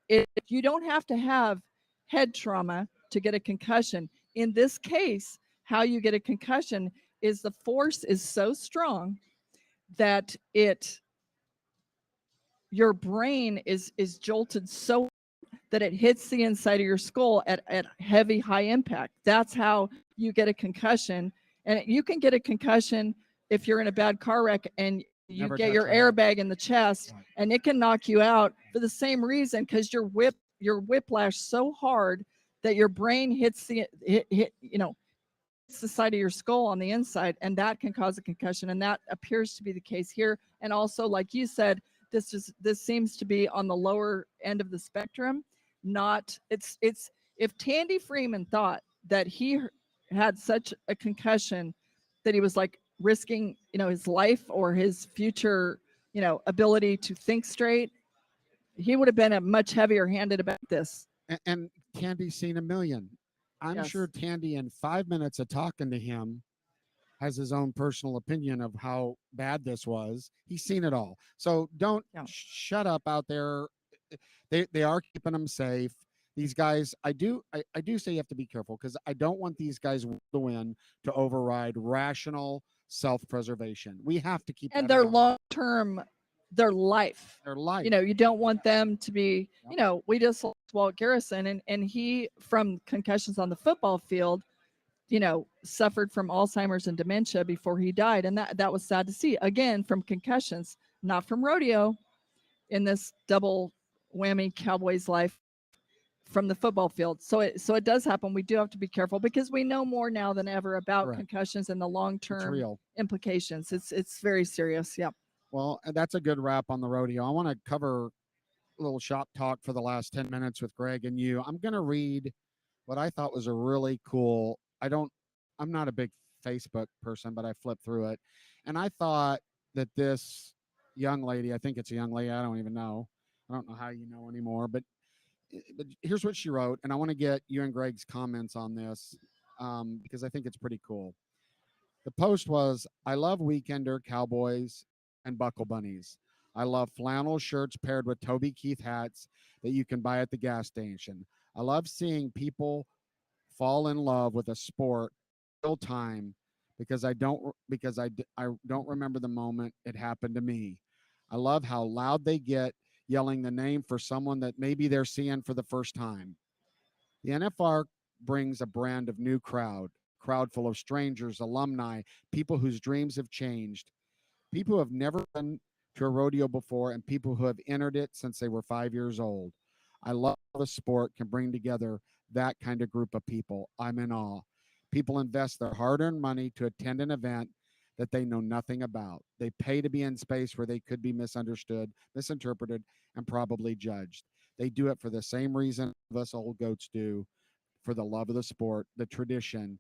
Speaker 2: you don't have to have head trauma to get a concussion. In this case, how you get a concussion is the force is so strong that your brain is jolted so that it hits the inside of your skull at heavy high impact. That's how you get a concussion. And you can get a concussion if you're in a bad car wreck and you
Speaker 1: Never
Speaker 2: get
Speaker 1: touch
Speaker 2: your
Speaker 1: your head.
Speaker 2: airbag in the chest,
Speaker 1: Right.
Speaker 2: and it can knock you out for the same reason, because your whiplash so hard that your brain hits hits the side of your skull on the inside, and that can cause a concussion. And that appears to be the case here. And also, like you said, this seems to be on the lower end of the spectrum. Not it's if Tandy Freeman thought that he had such a concussion that he was like risking, his life or his future, ability to think straight, he would have been a much heavier handed about this.
Speaker 1: And Tandy's seen a million. I'm
Speaker 2: Yes.
Speaker 1: sure Tandy, in 5 minutes of talking to him, has his own personal opinion of how bad this was. He's seen it all. So don't
Speaker 2: Yeah.
Speaker 1: shut up out there. They are keeping them safe. These guys, I do say you have to be careful, because I don't want these guys to win to override rational self-preservation. We have to keep
Speaker 2: And
Speaker 1: that in
Speaker 2: their
Speaker 1: our mind.
Speaker 2: long term, their life.
Speaker 1: Their life.
Speaker 2: You don't want them to be,
Speaker 1: Yep.
Speaker 2: we just lost Walt Garrison, and he, from concussions on the football field, suffered from Alzheimer's and dementia before he died. And that was sad to see. Again, from concussions, not from rodeo, in this double whammy Cowboys life, from the football field. So it does happen. We do have to be careful, because we know more now than ever about
Speaker 1: Correct.
Speaker 2: concussions and the long
Speaker 1: It's
Speaker 2: term
Speaker 1: real.
Speaker 2: implications. It's very serious. Yeah.
Speaker 1: Well, and that's a good wrap on the rodeo. I want to cover a little shop talk for the last 10 minutes with Greg and you. I'm going to read what I thought was a really cool. I'm not a big Facebook person, but I flipped through it, and I thought that this young lady, I think it's a young lady, I don't even know. I don't know how you know anymore, but here's what she wrote, and I want to get you and Greg's comments on this, because I think it's pretty cool. The post was, I love weekender cowboys and buckle bunnies. I love flannel shirts paired with Toby Keith hats that you can buy at the gas station. I love seeing people fall in love with a sport real time, because I don't remember the moment it happened to me. I love how loud they get yelling the name for someone that maybe they're seeing for the first time. The NFR brings a brand of new crowd full of strangers, alumni, people whose dreams have changed, people who have never been to a rodeo before, and people who have entered it since they were 5 years old. I love how the sport can bring together that kind of group of people. I'm in awe. People invest their hard earned money to attend an event that they know nothing about. They pay to be in space where they could be misunderstood, misinterpreted, and probably judged. They do it for the same reason us old goats do, for the love of the sport, the tradition.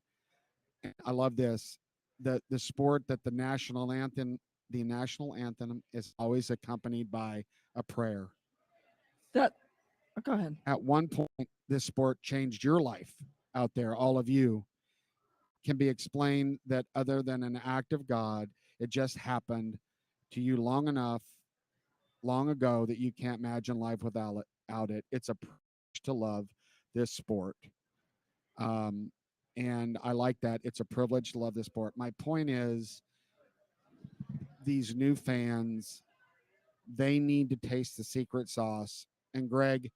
Speaker 1: I love this. The sport that the national anthem is always accompanied by a prayer.
Speaker 2: That Go ahead.
Speaker 1: At one point, this sport changed your life out there, all of you. Can be explained that other than an act of God, it just happened to you long ago, that you can't imagine life without it. It's a privilege to love this sport. Um, and I like that. It's a privilege to love this sport. My point is, these new fans, they need to taste the secret sauce. And Greg,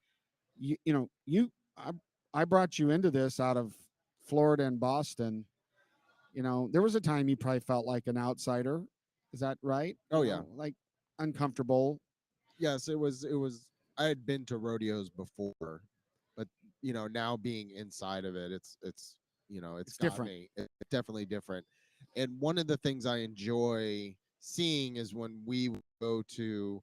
Speaker 1: I brought you into this out of Florida and Boston. There was a time you probably felt like an outsider. Is that right?
Speaker 3: Oh, yeah.
Speaker 1: Like uncomfortable.
Speaker 3: Yes, it was. I had been to rodeos before, now being inside of it, it's
Speaker 1: It's
Speaker 3: got
Speaker 1: different.
Speaker 3: me. It's definitely different. And one of the things I enjoy seeing is when we go to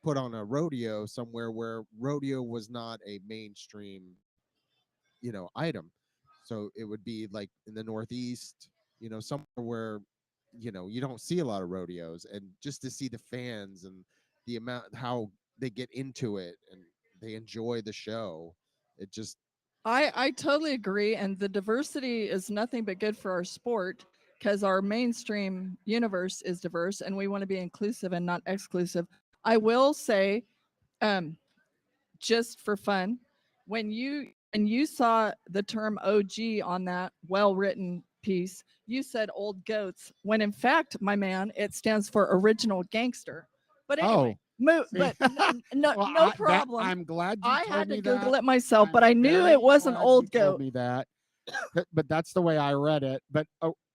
Speaker 3: put on a rodeo somewhere where rodeo was not a mainstream, item. So it would be like in the Northeast, somewhere where, you don't see a lot of rodeos, and just to see the fans and the amount how they get into it and they enjoy the show, it just
Speaker 2: I totally agree, and the diversity is nothing but good for our sport because our mainstream universe is diverse, and we want to be inclusive and not exclusive. I will say, um, just for fun, when you saw the term OG on that well written piece, you said old goats, when in fact, my man, it stands for original gangster. But anyway,
Speaker 1: See?
Speaker 2: but no,
Speaker 1: Well,
Speaker 2: no problem.
Speaker 1: I'm glad you
Speaker 2: I
Speaker 1: told
Speaker 2: had
Speaker 1: me
Speaker 2: to Google
Speaker 1: that.
Speaker 2: it myself,
Speaker 1: I'm
Speaker 2: but I knew
Speaker 1: very
Speaker 2: it was an
Speaker 1: glad you
Speaker 2: old
Speaker 1: told
Speaker 2: goat.
Speaker 1: me that. But that's the way I read it. But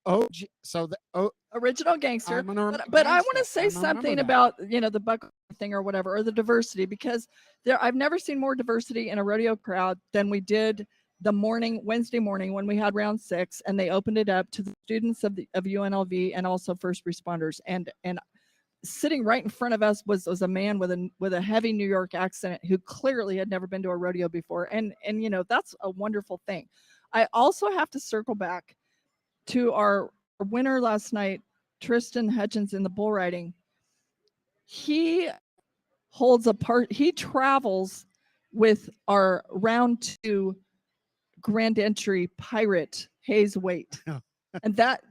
Speaker 1: OG, so the
Speaker 2: Original gangster.
Speaker 1: I'm an
Speaker 2: But I want
Speaker 1: gangster.
Speaker 2: to say
Speaker 1: I'm gonna remember
Speaker 2: something
Speaker 1: that.
Speaker 2: about the buck thing or whatever, or the diversity, because I've never seen more diversity in a rodeo crowd than we did the Wednesday morning when we had round 6, and they opened it up to the students of UNLV and also first responders, and sitting right in front of us was a man with a heavy New York accent who clearly had never been to a rodeo before, and that's a wonderful thing. I also have to circle back to our winner last night, Tristan Hutchins, in the bull riding. He he travels with our round 2 grand entry pirate Hayes Waite. And that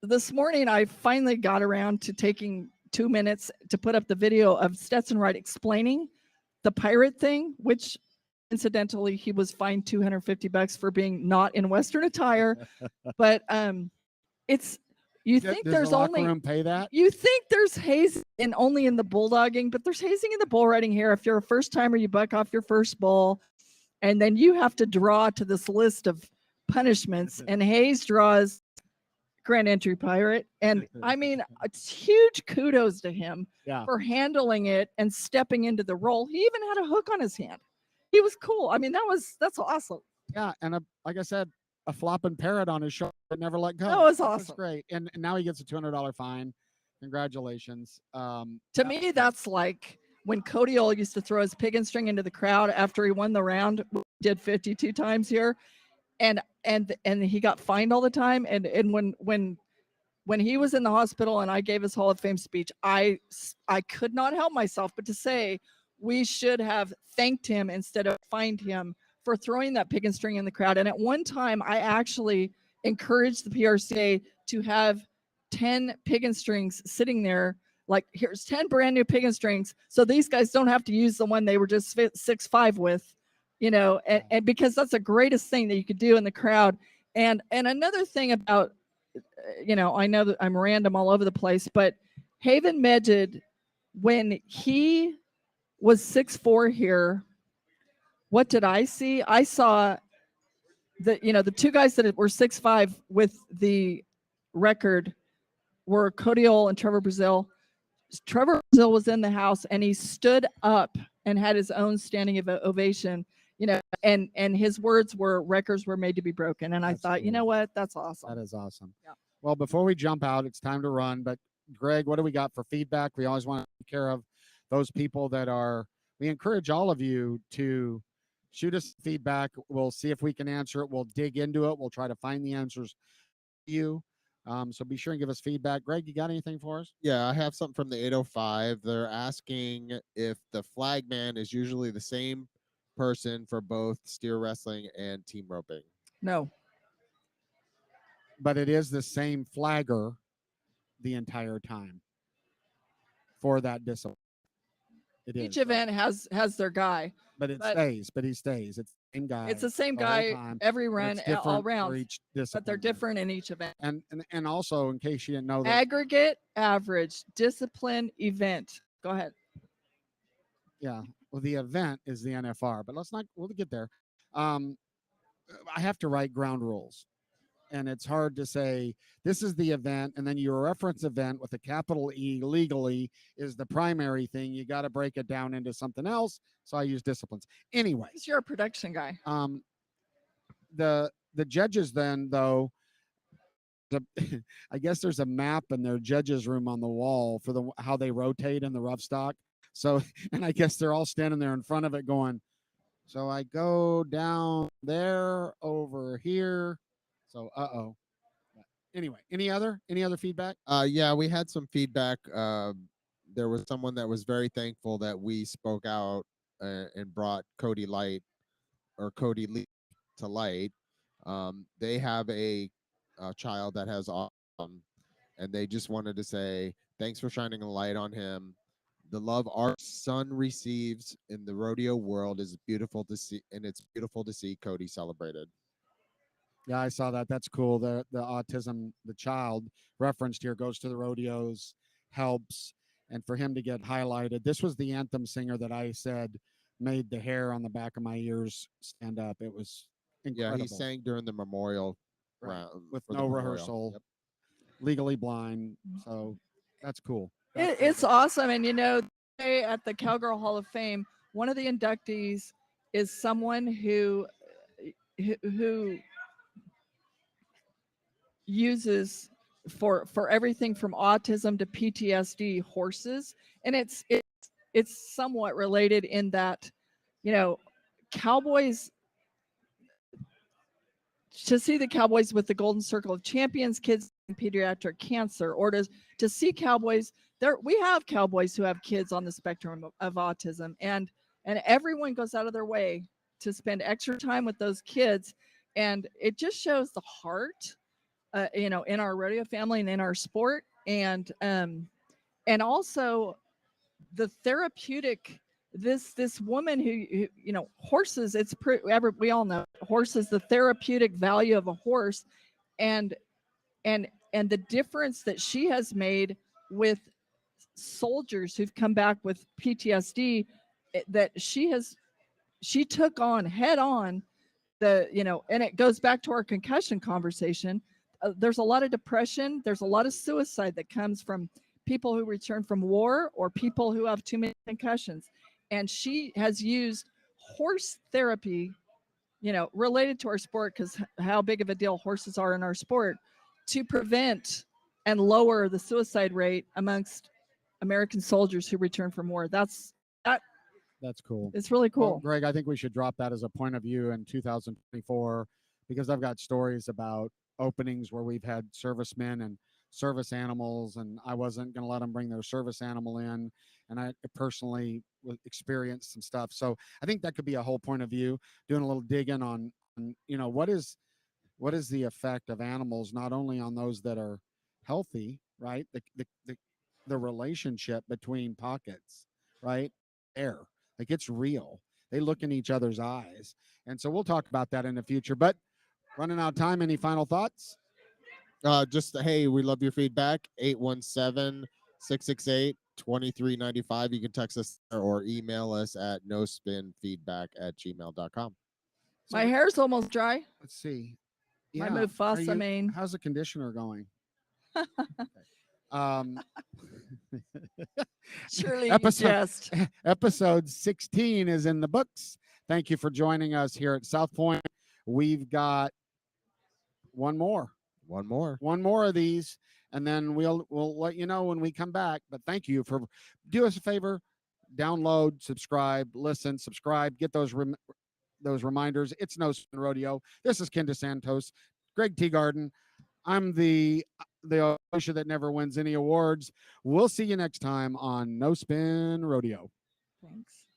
Speaker 2: this morning I finally got around to taking 2 minutes to put up the video of Stetson Wright explaining the pirate thing, which incidentally he was fined $250 for being not in Western attire. But it's you think
Speaker 1: Does
Speaker 2: there's
Speaker 1: the locker
Speaker 2: only
Speaker 1: room pay that?
Speaker 2: you think there's hazing only in the bulldogging, but there's hazing in the bull riding here. If you're a first timer, you buck off your first bull, and then you have to draw to this list of punishments. And Hayes draws grand entry pirate, and I mean, it's huge kudos to him
Speaker 1: Yeah.
Speaker 2: for handling it and stepping into the role. He even had a hook on his hand. He was cool. I mean, that's awesome.
Speaker 1: Yeah, and like I said, a flopping parrot on his shoulder that never let go.
Speaker 2: That was
Speaker 1: That's
Speaker 2: awesome.
Speaker 1: great. And now he gets a $200 fine. Congratulations.
Speaker 2: To me, that's like when Cody Ole used to throw his pig and string into the crowd after he won the round. We did 52 times here, and he got fined all the time. And when he was in the hospital and I gave his Hall of Fame speech, I could not help myself but to say we should have thanked him instead of fined him for throwing that pig and string in the crowd. And at one time, I actually encouraged the PRCA to have 10 pig and strings sitting there. Like, here's 10 brand new pig and strings, so these guys don't have to use the one they were just 6'5" with, and because that's the greatest thing that you could do in the crowd. And another thing about, I know that I'm random all over the place, but Haven Medjid, when he was 6'4" here, what did I see? I saw the 2 guys that were 6'5" with the record were Cody Ole and Trevor Brazil. Trevor Brazil was in the house and he stood up and had his own standing ovation, and his words were, records were made to be broken. And I thought, you know what? That's awesome.
Speaker 1: That is awesome.
Speaker 2: Yeah.
Speaker 1: Well, before we jump out, it's time to run. But Greg, what do we got for feedback? We always want to take care of those people we encourage all of you to shoot us feedback. We'll see if we can answer it. We'll dig into it. We'll try to find the answers for you. So be sure and give us feedback. Greg, you got anything for us?
Speaker 3: Yeah, I have something from the 805. They're asking if the flag man is usually the same person for both steer wrestling and team roping.
Speaker 2: No.
Speaker 1: But it is the same flagger the entire time for that discipline.
Speaker 2: Each event has their guy.
Speaker 1: But he stays. It's the same guy.
Speaker 2: It's the same guy every run, all rounds. But they're different in each event.
Speaker 1: And also, in case you didn't know that,
Speaker 2: aggregate, average, discipline, event. Go ahead.
Speaker 1: Yeah. Well, the event is the NFR, but we'll get there. I have to write ground rules. and it's hard to say this is the event, and then your reference event with a capital E legally is the primary thing. You got to break it down into something else. So I use disciplines. Anyways,
Speaker 2: Because you're a production guy.
Speaker 1: The judges then though, the, I guess there's a map in their judges room on the wall for the how they rotate in the rough stock. So and I guess they're all standing there in front of it going, so I go down there over here. So anyway, any other feedback?
Speaker 3: Yeah, we had some feedback. There was someone that was very thankful that we spoke out and brought Cody Light or Cody Lee to light. They have a child that has autism, and they just wanted to say thanks for shining a light on him. The love our son receives in the rodeo world is beautiful to see, and it's beautiful to see Cody celebrated.
Speaker 1: Yeah, I saw that. That's cool. The autism, the child referenced here goes to the rodeos, helps, and for him to get highlighted. This was the anthem singer that I said made the hair on the back of my ears stand up. It was incredible.
Speaker 3: Yeah, he sang during the memorial
Speaker 1: Right.
Speaker 3: round
Speaker 1: With
Speaker 3: for the
Speaker 1: no
Speaker 3: memorial.
Speaker 1: rehearsal,
Speaker 3: Yep.
Speaker 1: legally blind. So that's cool.
Speaker 2: It's awesome. And, at the Cowgirl Hall of Fame, one of the inductees is someone who uses for everything from autism to PTSD horses, and it's somewhat related in that, Cowboys, to see the Cowboys with the Golden Circle of Champions, kids and pediatric cancer, or to see Cowboys there. We have Cowboys who have kids on the spectrum of autism, and everyone goes out of their way to spend extra time with those kids, and it just shows the heart, in our rodeo family and in our sport, and also the therapeutic. This woman who horses. We all know horses, the therapeutic value of a horse, and the difference that she has made with soldiers who've come back with PTSD, that she took on head on and it goes back to our concussion conversation. There's a lot of depression, there's a lot of suicide that comes from people who return from war or people who have too many concussions, and she has used horse therapy, related to our sport, because how big of a deal horses are in our sport, to prevent and lower the suicide rate amongst American soldiers who return from war. That's
Speaker 1: cool.
Speaker 2: It's really cool.
Speaker 1: Well, Greg, I think we should drop that as a point of view in 2024, because I've got stories about openings where we've had servicemen and service animals, and I wasn't going to let them bring their service animal in. And I personally experienced some stuff. So I think that could be a whole point of view, doing a little digging on what is the effect of animals, not only on those that are healthy, right? The relationship between pockets, right? Air, like it's real. They look in each other's eyes. And so we'll talk about that in the future. But running out of time, any final thoughts?
Speaker 3: Just hey, we love your feedback. 817-668-2395. You can text us or email us at nospinfeedback@gmail.com.
Speaker 2: My hair's almost dry.
Speaker 1: Let's see.
Speaker 2: My Mufasa mane.
Speaker 1: How's the conditioner going? um
Speaker 2: Surely
Speaker 1: episode 16 is in the books. Thank you for joining us here at Southpoint. We've got one more of these, and then we'll let you know when we come back. But thank you for do us a favor, download, subscribe, listen, subscribe, get those reminders. It's No Spin Rodeo. This is Ken DeSantos, Greg Teagarden. I'm the Osha that never wins any awards. We'll see you next time on No Spin Rodeo.
Speaker 2: Thanks.